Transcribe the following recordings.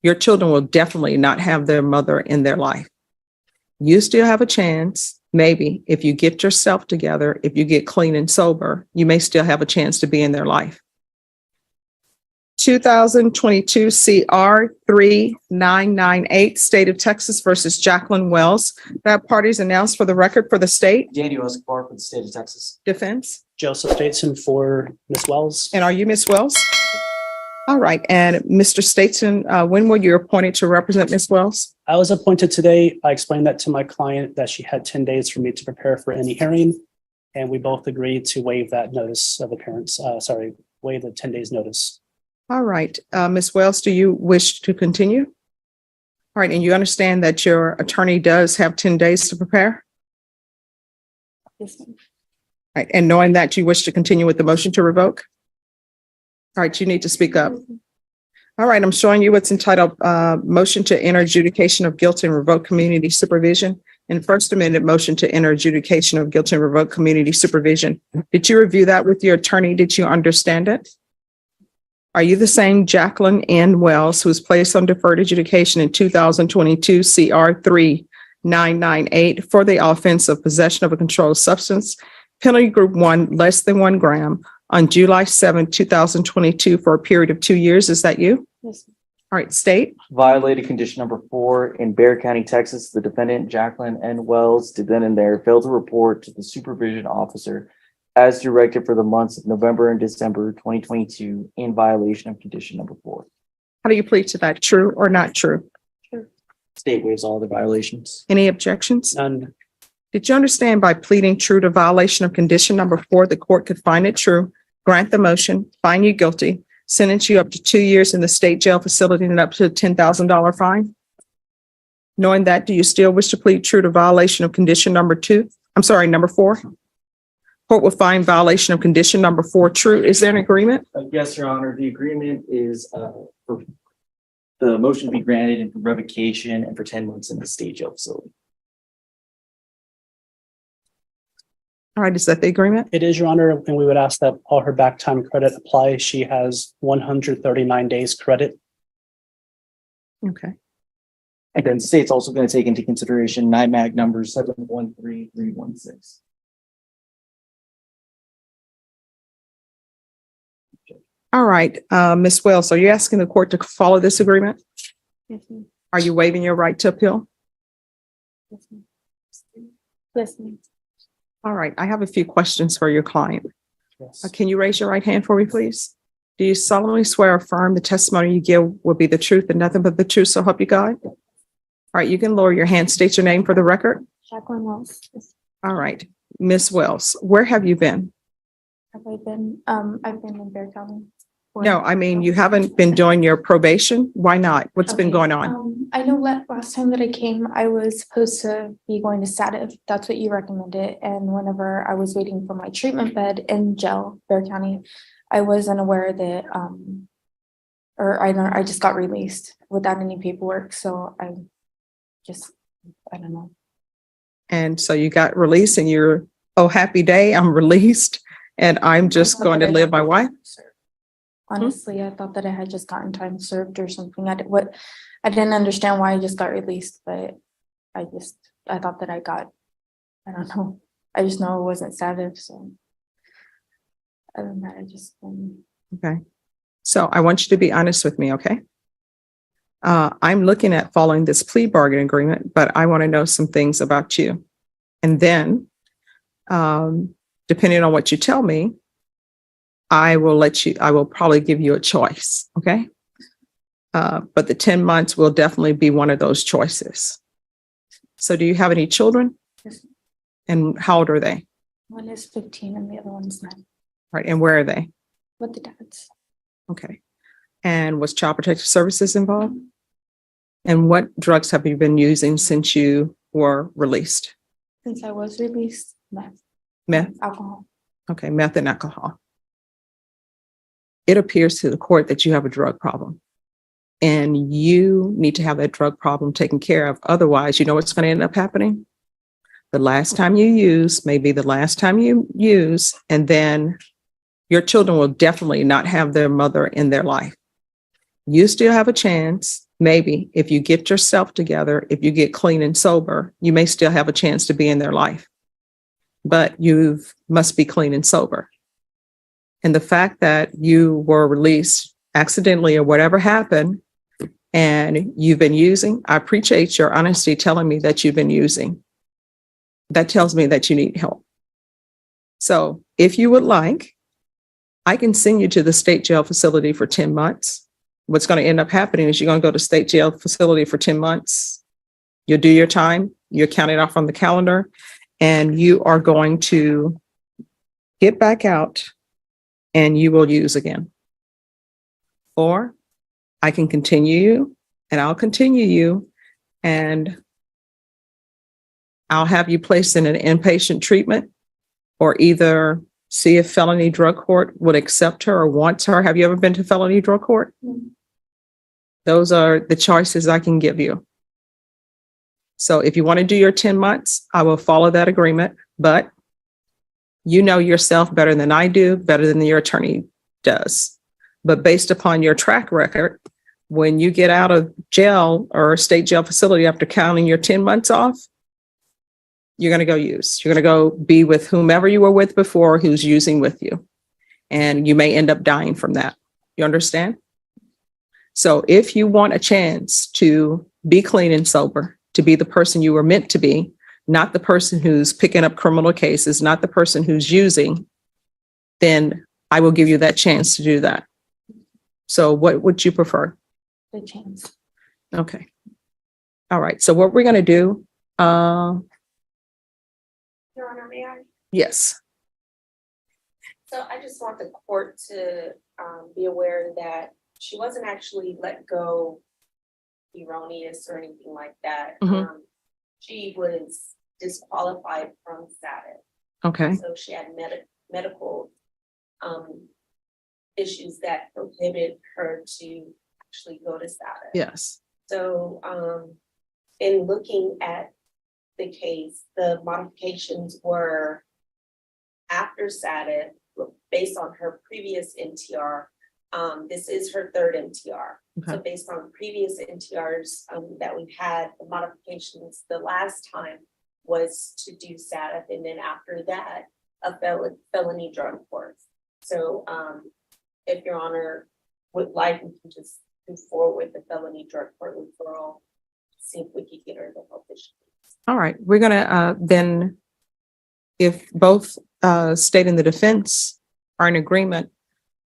Your children will definitely not have their mother in their life. You still have a chance. Maybe if you get yourself together, if you get clean and sober, you may still have a chance to be in their life. 2022 CR 3998, State of Texas versus Jacqueline Wells. That party is announced for the record for the state. Daniel Escobar for the state of Texas. Defense. Joseph Statson for Ms. Wells. And are you Ms. Wells? All right. And Mr. Statson, when were you appointed to represent Ms. Wells? I was appointed today. I explained that to my client that she had 10 days for me to prepare for any hearing. And we both agreed to waive that notice of appearance. Waive the 10 days notice. All right. Ms. Wells, do you wish to continue? All right. And you understand that your attorney does have 10 days to prepare? Yes, ma'am. All right. And knowing that you wish to continue with the motion to revoke? All right. You need to speak up. All right. I'm showing you what's entitled Motion to Enter Adjudication of Guilt and Revoke Community Supervision and First Amendment Motion to Enter Adjudication of Guilt and Revoke Community Supervision. Did you review that with your attorney? Did you understand it? Are you the same Jacqueline N. Wells who was placed on deferred adjudication in 2022 CR 3998 for the offense of possession of a controlled substance, penalty group 1, less than 1 gram, on July 7, 2022 for a period of 2 years? Is that you? Yes. All right, state. Violated condition number 4 in Bexar County, Texas. The defendant, Jacqueline N. Wells, did then and there fail to report to the supervision officer as directed for the months of November and December 2022 in violation of condition number 4. How do you plead to that? True or not true? State waives all the violations. Any objections? None. Did you understand by pleading true to violation of condition number 4, the court could find it true, grant the motion, find you guilty, sentence you up to 2 years in the state jail facility and up to a $10,000 fine? Knowing that, do you still wish to plead true to violation of condition number 2? I'm sorry, number 4? Court will find violation of condition number 4 true. Is there an agreement? Yes, Your Honor. The agreement is for the motion to be granted and for revocation and for 10 months in the state jail facility. All right, is that the agreement? It is, Your Honor, and we would ask that all her back time credit apply. She has 139 days credit. Okay. And then the state's also going to take into consideration NIMAG number 713316. All right, Ms. Wells, are you asking the court to follow this agreement? Yes, ma'am. Are you waiving your right to appeal? Yes, ma'am. Yes, ma'am. All right, I have a few questions for your client. Yes. Can you raise your right hand for me, please? Do you solemnly swear or affirm the testimony you give will be the truth and nothing but the truth, so help you God? All right, you can lower your hand, state your name for the record. Jacqueline Wells. Yes. All right, Ms. Wells, where have you been? Have I been? I've been in Bexar County. No, I mean, you haven't been doing your probation. Why not? What's been Okay, going on? I know last time that I came, I was supposed to be going to Sativ. That's what you recommended. And whenever I was waiting for my treatment bed in jail, Bexar County, I wasn't aware that, I just got released without any paperwork. So I don't know. And so you got released and you're, oh, happy day, I'm released and I'm just going to live my life. Honestly, I thought that I had just gotten time served or something. I didn't understand why I just got released, but I thought that I don't know. I just know it wasn't Sativ. So other than that, Okay. So I want you to be honest with me, okay? I'm looking at following this plea bargain agreement, but I want to know some things about you. And then, depending on what you tell me, I will probably give you a choice, okay? But the 10 months will definitely be one of those choices. So do you have any children? Yes. And how old are they? one is 15 and the other one's 9. Right, and where are they? With the dads. Okay. And was Child Protective Services involved? And what drugs have you been using since you were released? Since I was released, meth. Meth? Alcohol. Okay, meth and alcohol. It appears to the court that you have a drug problem and you need to have that drug problem taken care of. Otherwise, you know what's going to end up happening? The last time you use may be the last time you use, and then your children will definitely not have their mother in their life. You still have a chance. maybe if you get yourself together, if you get clean and sober, you may still have a chance to be in their life. But you must be clean and sober. And the fact that you were released accidentally or whatever happened, and you've been using, I appreciate your honesty telling me that you've been using. That tells me that you need help. So if you would like, I can send you to the state jail facility for 10 months. What's going to end up happening is you're going to go to state jail facility for 10 months. You'll do your time. You're counting off on the calendar, and you are going to get back out and you will use again. Or I can continue you, and I'll continue you, and I'll have you placed in an inpatient treatment, or either see if felony drug court would accept her or wants her. Have you ever been to felony drug court? Mm-hmm. Those are the choices I can give you. So if you want to do your 10 months, I will follow that agreement, but you know yourself better than I do, better than your attorney does. But based upon your track record, when you get out of jail or state jail facility after counting your 10 months off, you're going to go use. You're going to go be with whomever you were with before who's using with you. And you may end up dying from that. You understand? So if you want a chance to be clean and sober, to be the person you were meant to be, not the person who's picking up criminal cases, not the person who's using, then I will give you that chance to do that. So what would you prefer? The chance. Okay. All right. So what we're going to do, Your Honor, may I? yes. So I just want the court to be aware that she wasn't actually let go erroneous or anything like that. Mhm. She was disqualified from status. Okay. So she had medical issues that prohibit her to actually go to status. Yes. So in looking at the case, the modifications were after status based on her previous NTR. This is her third NTR. So Okay. based on previous NTRs that we've had, the modifications the last time was to do status, and then after that, a felony drug court. So if Your Honor would like, we can just move forward with the felony drug court referral, see if we could get her the help that she needs. All right. We're going to then, if both state and the defense are in agreement,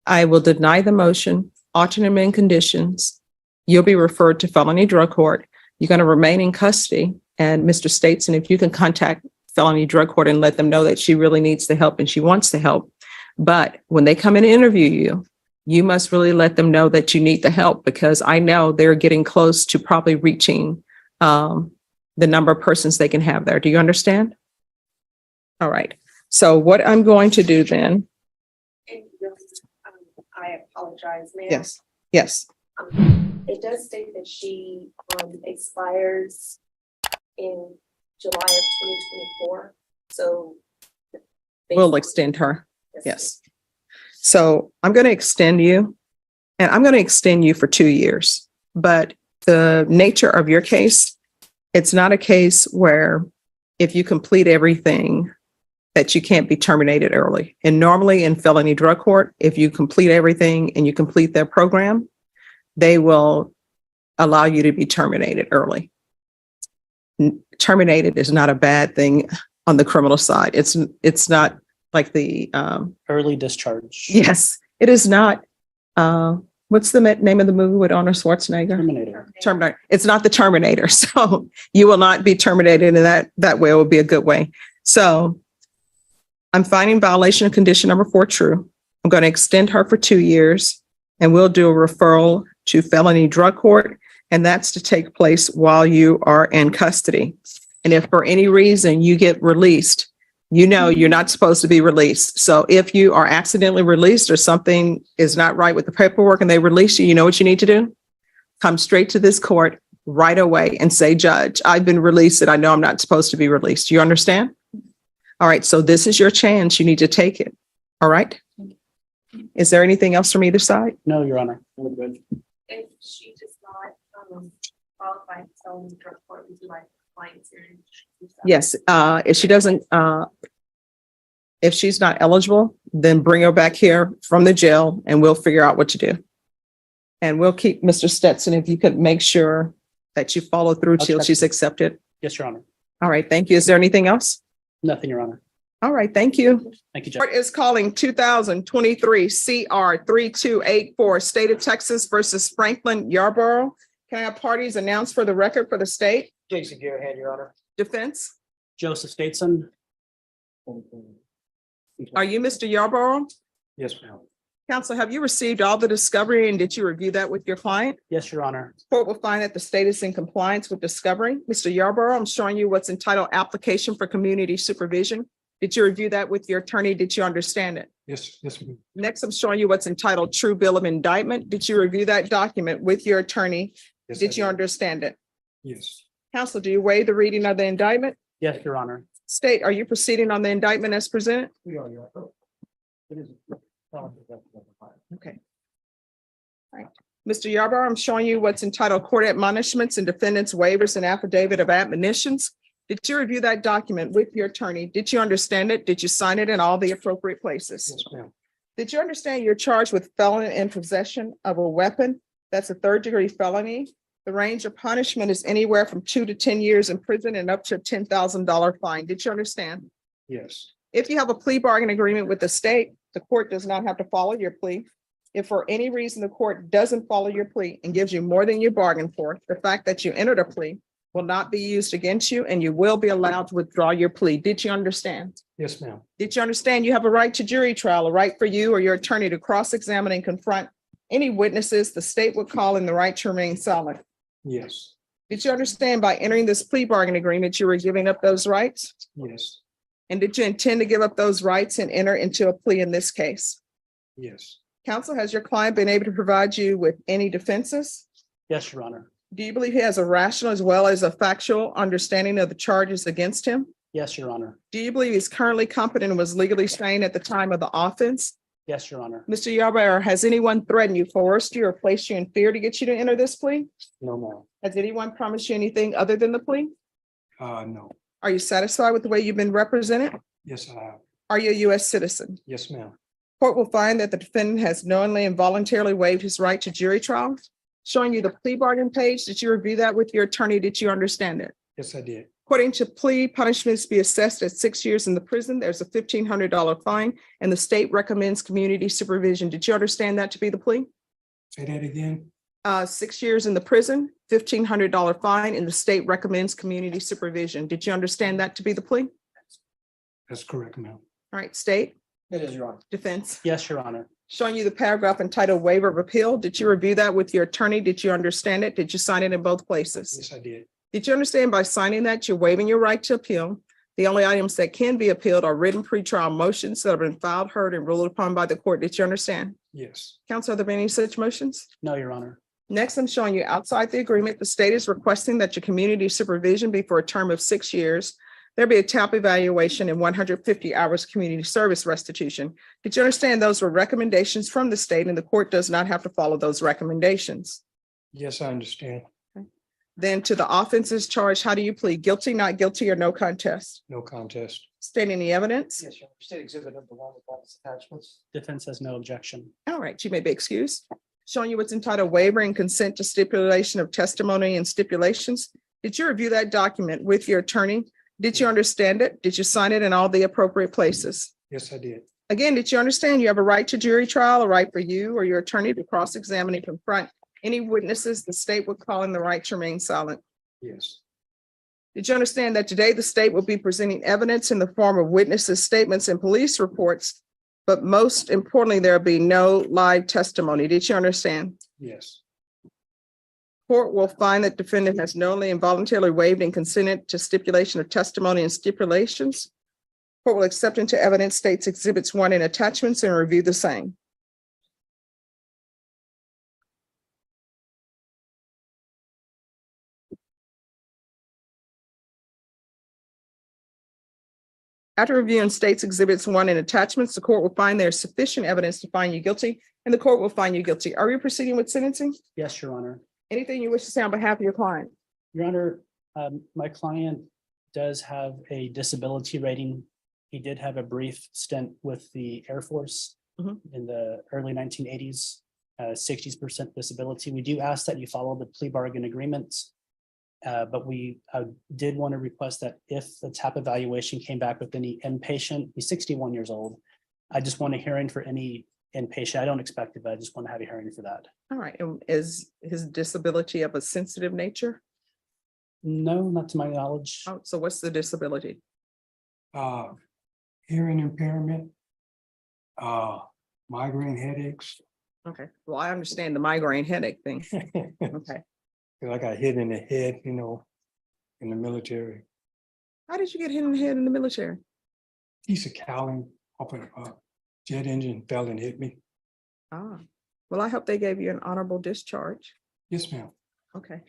I will deny the motion, alternate amend conditions. You'll be referred to felony drug court. You're going to remain in custody. And Mr. Stateson, if you can contact felony drug court and let them know that she really needs the help and she wants the help. But when they come and interview you, you must really let them know that you need the help, because I know they're getting close to probably reaching the number of persons they can have there. Do you understand? All right. So what I'm going to do then. And I apologize, ma'am. Yes. Yes. It does state that she expires in July of 2024, so. We'll extend her. Yes. So I'm going to extend you, and I'm going to extend you for 2 years. But the nature of your case, it's not a case where if you complete everything that you can't be terminated early. And normally in felony drug court, if you complete everything and you complete their program, they will allow you to be terminated early. Terminated is not a bad thing on the criminal side. It's not like the Early discharge. yes, it is not. What's the name of the movie with Arnold Schwarzenegger? Terminator. Terminator. It's not the Terminator. So you will not be terminated in that way. It will be a good way. So I'm finding violation of condition number 4 true. I'm going to extend her for 2 years, and we'll do a referral to felony drug court. And that's to take place while you are in custody. And if for any reason you get released, you know you're not supposed to be released. So if you are accidentally released or something is not right with the paperwork and they release you, you know what you need to do? Come straight to this court right away and say, Judge, I've been released and I know I'm not supposed to be released. You understand? All right. So this is your chance. You need to take it. All right. Is there anything else from either side? No, Your Honor. And she does not by felony drug court, would you like clients here? Yes, if she doesn't, if she's not eligible, then bring her back here from the jail and we'll figure out what to do. And we'll keep Mr. Stetson, if you could make sure that you follow through I'll till check. she's accepted. Yes, Your Honor. All right, thank you. Is there anything else? Nothing, Your Honor. All right, thank you. Thank you, Judge. Court is calling 2023 CR 3284, State of Texas versus Franklin Yarborough. Can I have parties announced for the record for the state? Jason Garahan, Your Honor. Defense? Joseph Stateson. Are you Mr. Yarborough? Yes, ma'am. Counsel, have you received all the discovery and did you review that with your client? Yes, Your Honor. Court will find that the state is in compliance with discovery. Mr. Yarborough, I'm showing you what's entitled application for community supervision. Did you review that with your attorney? Did you understand it? Yes, ma'am. Next, I'm showing you what's entitled true bill of indictment. Did you review that document with your attorney? Yes, Did you I understand it? Yes. Counsel, do you waive the reading of the indictment? Yes, Your Honor. State, are you proceeding on the indictment as presented? We are, Your Honor. It is. Okay. All right. Mr. Yarborough, I'm showing you what's entitled court admonishments and defendants waivers and affidavit of admonitions. Did you review that document with your attorney? Did you understand it? Did you sign it in all the appropriate places? Yes, ma'am. Did you understand you're charged with felon in possession of a weapon? That's a third-degree felony. The range of punishment is anywhere from 2 to 10 years in prison and up to a $10,000 fine. Did you understand? Yes. If you have a plea bargain agreement with the state, the court does not have to follow your plea. If for any reason the court doesn't follow your plea and gives you more than you bargained for, the fact that you entered a plea will not be used against you and you will be allowed to withdraw your plea. Did you understand? Yes, ma'am. Did you understand you have a right to jury trial, a right for you or your attorney to cross-examine and confront any witnesses the state would call in the right to remain silent? Yes. Did you understand by entering this plea bargain agreement, you were giving up those rights? Yes. And did you intend to give up those rights and enter into a plea in this case? Yes. Counsel, has your client been able to provide you with any defenses? Yes, Your Honor. Do you believe he has a rational as well as a factual understanding of the charges against him? Yes, Your Honor. Do you believe he's currently competent and was legally trained at the time of the offense? Yes, Your Honor. Mr. Yarborough, has anyone threatened you, coerced you, or placed you in fear to get you to enter this plea? No, ma'am. Has anyone promised you anything other than the plea? No. Are you satisfied with the way you've been represented? Yes, I have. Are you a U.S. citizen? Yes, ma'am. Court will find that the defendant has knowingly and voluntarily waived his right to jury trial. Showing you the plea bargain page. Did you review that with your attorney? Did you understand it? Yes, I did. According to plea, punishments be assessed at 6 years in the prison. There's a $1,500 fine, and the state recommends community supervision. Did you understand that to be the plea? Say that again. 6 years in the prison, $1,500 fine, and the state recommends community supervision. Did you understand that to be the plea? That's correct, ma'am. All right, state, It is, Your Honor. defense. Yes, Your Honor. Showing you the paragraph entitled waiver of appeal. Did you review that with your attorney? Did you understand it? Did you sign it in both places? Yes, I did. Did you understand by signing that you're waiving your right to appeal? The only items that can be appealed are written pretrial motions that have been filed, heard, and ruled upon by the court. Did you understand? Yes. Counsel, are there any such motions? No, Your Honor. Next, I'm showing you outside the agreement, the state is requesting that your community supervision be for a term of 6 years. There be a TAP evaluation and 150 hours community service restitution. Did you understand those were recommendations from the state and the court does not have to follow those recommendations? Yes, I understand. Then to the offenses charged, how do you plead? Guilty, not guilty, or no contest? No contest. Stating the evidence? Yes, Your Honor. State exhibit number 1 with all its attachments. Defense has no objection. All right, you may be excused. Showing you what's entitled waiver and consent to stipulation of testimony and stipulations. Did you review that document with your attorney? Did you understand it? Did you sign it in all the appropriate places? Yes, I did. Again, did you understand you have a right to jury trial, a right for you or your attorney to cross-examine and confront any witnesses the state would call in the right to remain silent? Yes. Did you understand that today the state will be presenting evidence in the form of witnesses' statements and police reports, but most importantly, there'll be no live testimony? Did you understand? Yes. Court will find that defendant has knowingly and voluntarily waived and consented to stipulation of testimony and stipulations. Court will accept into evidence states exhibits 1 and attachments and review the same. After reviewing states exhibits 1 and attachments, the court will find there is sufficient evidence to find you guilty and the court will find you guilty. Are you proceeding with sentencing? Yes, Your Honor. Anything you wish to say on behalf of your client? Your Honor, my client does have a disability rating. He did have a brief stint with the Air Force Mhm. in the early 1980s, 60% disability. We do ask that you follow the plea bargain agreements. But we did want to request that if the TAP evaluation came back with any inpatient, he's 61 years old. I just want a hearing for any inpatient. I don't expect it, but I just want to have a hearing for that. All right, and is his disability of a sensitive nature? No, not to my knowledge. Oh, so what's the disability? Hearing impairment. Migraine headaches. Okay, well, I understand the migraine headache thing. Okay, I got hit in the head, in the military. how did you get hit in the head in the military? Piece of cowling up in a jet engine fell and hit me. Ah, well, I hope they gave you an honorable discharge. Yes, ma'am. Okay.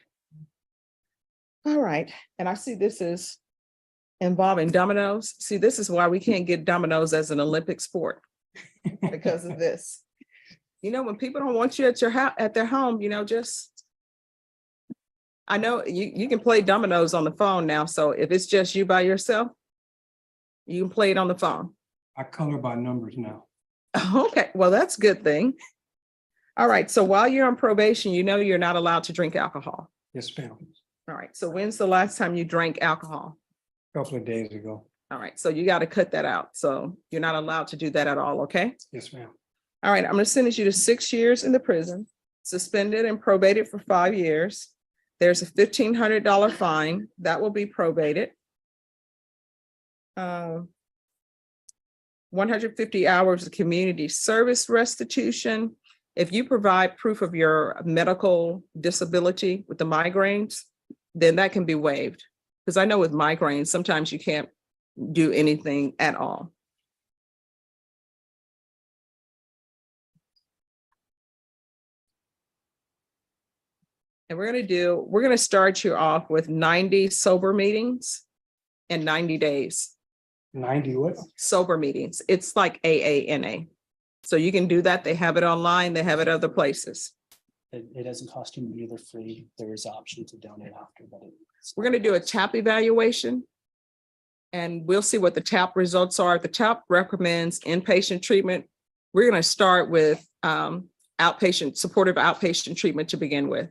All right, and I see this is involving dominoes. See, this is why we can't get dominoes as an Olympic sport because of this. You know, when people don't want you at your house, at their home, just, I know you can play dominoes on the phone now. So if it's just you by yourself, you can play it on the phone. I color by numbers now. Okay, well, that's a good thing. All right, so while you're on probation, you're not allowed to drink alcohol. Yes, ma'am. All right, so when's the last time you drank alcohol? Couple of days ago. All right, so you got to cut that out. So you're not allowed to do that at all, okay? Yes, ma'am. All right, I'm going to sentence you to 6 years in the prison, suspended and probated for 5 years. There's a $1,500 fine that will be probated. 150 hours of community service restitution. If you provide proof of your medical disability with the migraines, then that can be waived. Because I know with migraines, sometimes you can't do anything at all. And we're going to start you off with 90 sober meetings in 90 days. 90 what? Sober meetings. It's like AANA. So you can do that. They have it online. They have it other places. It doesn't cost you either free. There is option to donate after, but We're going to do a TAP evaluation. And we'll see what the TAP results are. If the TAP recommends inpatient treatment, we're going to start with supportive outpatient treatment to begin with.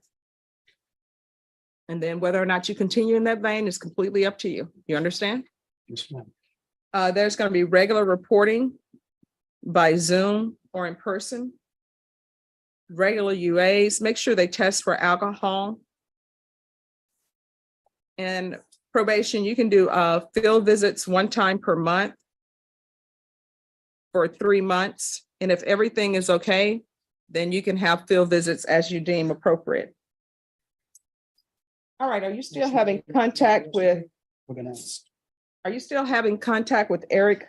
And then whether or not you continue in that vein is completely up to you. You understand? yes, ma'am. There's going to be regular reporting by Zoom or in person. Regular UAs, make sure they test for alcohol. And probation, you can do field visits 1 time per month for 3 months. And if everything is okay, then you can have field visits as you deem appropriate. All right, are you still having contact with, We're gonna, are you still having contact with Eric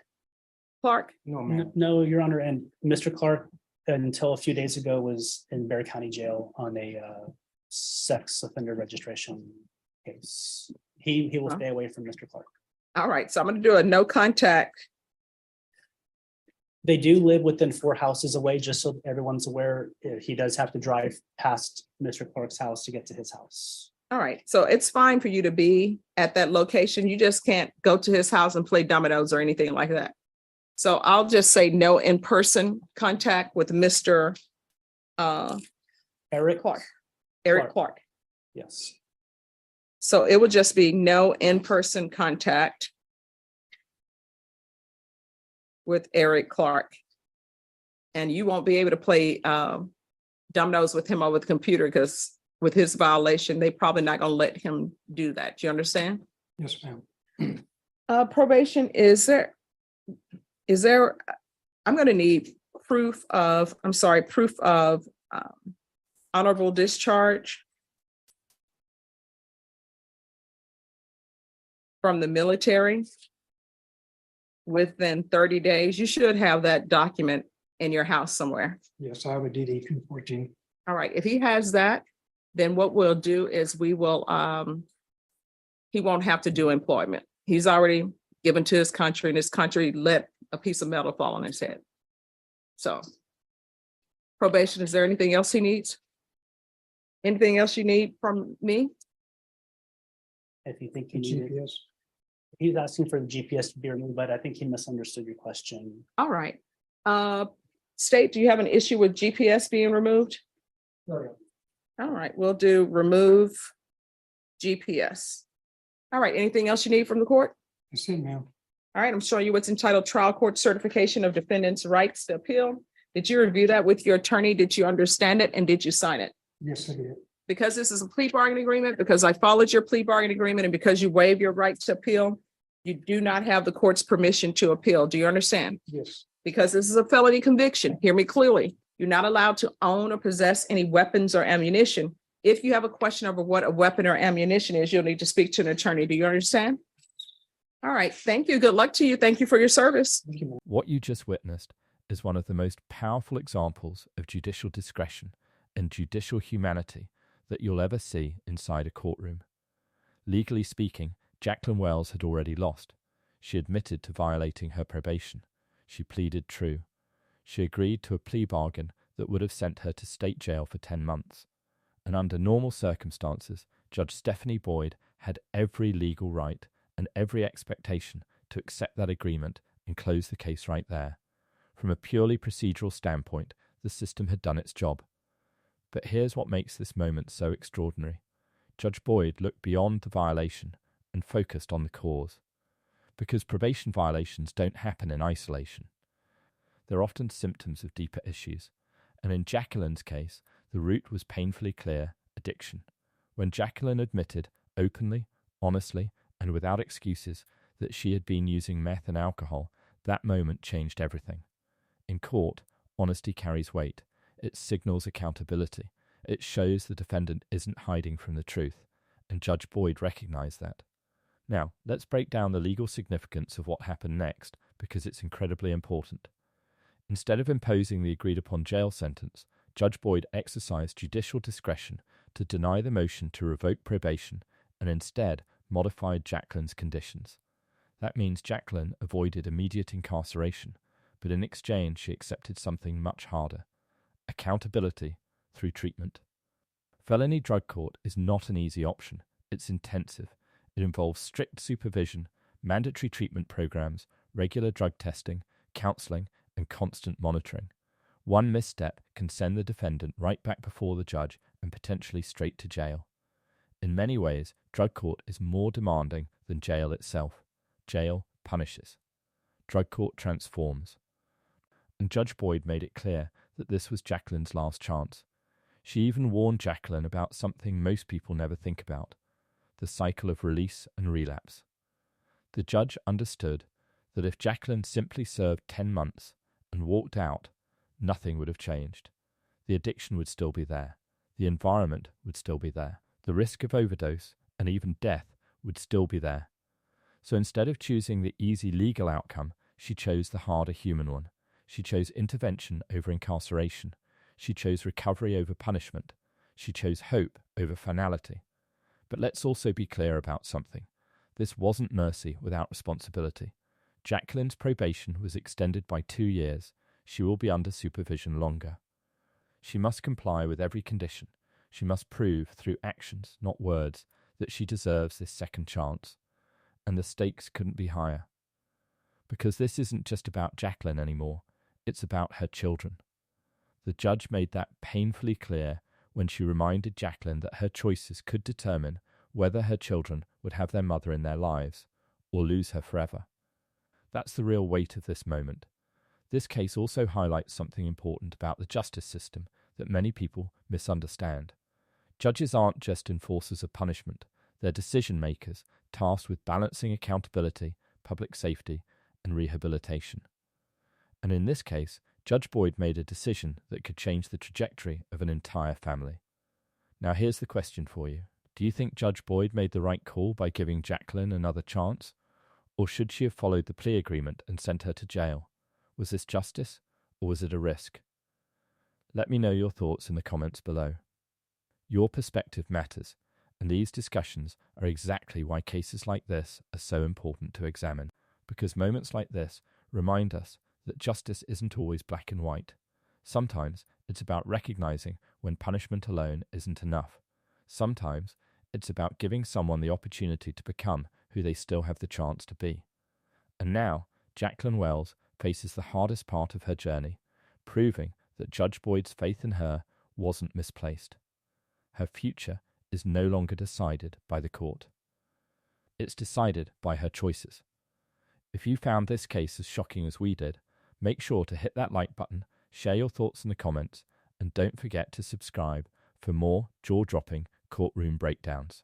Clark? No, ma'am. no, Your Honor, and Mr. Clark, until a few days ago, was in Bear County Jail on a sex offender registration case. He will stay away from Mr. Clark. All right, so I'm going to do a no contact. They do live within 4 houses away, just so everyone's aware. He does have to drive past Mr. Clark's house to get to his house. All right, so it's fine for you to be at that location. You just can't go to his house and play dominoes or anything like that. So I'll just say no in-person contact with Mr. Eric Clark, Eric Clark. Yes. So it would just be no in-person contact with Eric Clark. And you won't be able to play dominoes with him over the computer because with his violation, they probably not going to let him do that. Do you understand? Yes, ma'am. Probation, is there, I'm going to need proof of honorable discharge from the military within 30 days. You should have that document in your house somewhere. Yes, I have a DD 214. All right, if he has that, then what we'll do is we will, he won't have to do employment. He's already given to his country and his country let a piece of metal fall on his head. So probation, is there anything else he needs? Anything else you need from me? if you think The you need it. GPS. He's asking for the GPS to be removed, but I think he misunderstood your question. All right. State, do you have an issue with GPS being removed? Oh, All right, we'll do remove GPS. All right, anything else you need from the court? That's it, ma'am. All right, I'm showing you what's entitled Trial Court Certification of Defendant's Rights to Appeal. Did you review that with your attorney? Did you understand it? And did you sign it? Yes, I did. Because this is a plea bargaining agreement, because I followed your plea bargaining agreement, and because you waive your right to appeal, you do not have the court's permission to appeal. Do you understand? Yes, Because this is a felony conviction, hear me clearly. You're not allowed to own or possess any weapons or ammunition. If you have a question over what a weapon or ammunition is, you'll need to speak to an attorney. Do you understand? All right, thank you. Good luck to you. Thank you for your service. thank you, ma'am. What you just witnessed is one of the most powerful examples of judicial discretion and judicial humanity that you'll ever see inside a courtroom. Legally speaking, Jacqueline Wells had already lost. She admitted to violating her probation. She pleaded true. She agreed to a plea bargain that would have sent her to state jail for 10 months. And under normal circumstances, Judge Stephanie Boyd had every legal right and every expectation to accept that agreement and close the case right there. From a purely procedural standpoint, the system had done its job. But here's what makes this moment so extraordinary. Judge Boyd looked beyond the violation and focused on the cause. Because probation violations don't happen in isolation. They're often symptoms of deeper issues. And in Jacqueline's case, the root was painfully clear: addiction. When Jacqueline admitted openly, honestly, and without excuses that she had been using meth and alcohol, that moment changed everything. In court, honesty carries weight. It signals accountability. It shows the defendant isn't hiding from the truth, and Judge Boyd recognized that. Now, let's break down the legal significance of what happened next, because it's incredibly important. Instead of imposing the agreed-upon jail sentence, Judge Boyd exercised judicial discretion to deny the motion to revoke probation and instead modified Jacqueline's conditions. That means Jacqueline avoided immediate incarceration, but in exchange she accepted something much harder: accountability through treatment. Felony drug court is not an easy option. It's intensive. It involves strict supervision, mandatory treatment programs, regular drug testing, counseling, and constant monitoring. One misstep can send the defendant right back before the judge and potentially straight to jail. In many ways, drug court is more demanding than jail itself. Jail punishes. Drug court transforms. And Judge Boyd made it clear that this was Jacqueline's last chance. She even warned Jacqueline about something most people never think about: the cycle of release and relapse. The judge understood that if Jacqueline simply served 10 months and walked out, nothing would have changed. The addiction would still be there. The environment would still be there. The risk of overdose and even death would still be there. So instead of choosing the easy legal outcome, she chose the harder human one. She chose intervention over incarceration. She chose recovery over punishment. She chose hope over finality. But let's also be clear about something. This wasn't mercy without responsibility. Jacqueline's probation was extended by 2 years. She will be under supervision longer. She must comply with every condition. She must prove through actions, not words, that she deserves this second chance. And the stakes couldn't be higher. Because this isn't just about Jacqueline anymore. It's about her children. The judge made that painfully clear when she reminded Jacqueline that her choices could determine whether her children would have their mother in their lives or lose her forever. That's the real weight of this moment. This case also highlights something important about the justice system that many people misunderstand. Judges aren't just enforcers of punishment. They're decision makers tasked with balancing accountability, public safety, and rehabilitation. And in this case, Judge Boyd made a decision that could change the trajectory of an entire family. Now here's the question for you. Do you think Judge Boyd made the right call by giving Jacqueline another chance? Or should she have followed the plea agreement and sent her to jail? Was this justice, or was it a risk? Let me know your thoughts in the comments below. Your perspective matters, and these discussions are exactly why cases like this are so important to examine, because moments like this remind us that justice isn't always black and white. Sometimes it's about recognizing when punishment alone isn't enough. Sometimes It's about giving someone the opportunity to become who they still have the chance to be. And now, Jacqueline Wells faces the hardest part of her journey, proving that Judge Boyd's faith in her wasn't misplaced. Her future is no longer decided by the court. It's decided by her choices. If you found this case as shocking as we did, make sure to hit that like button, share your thoughts in the comments, and don't forget to subscribe for more jaw-dropping courtroom breakdowns.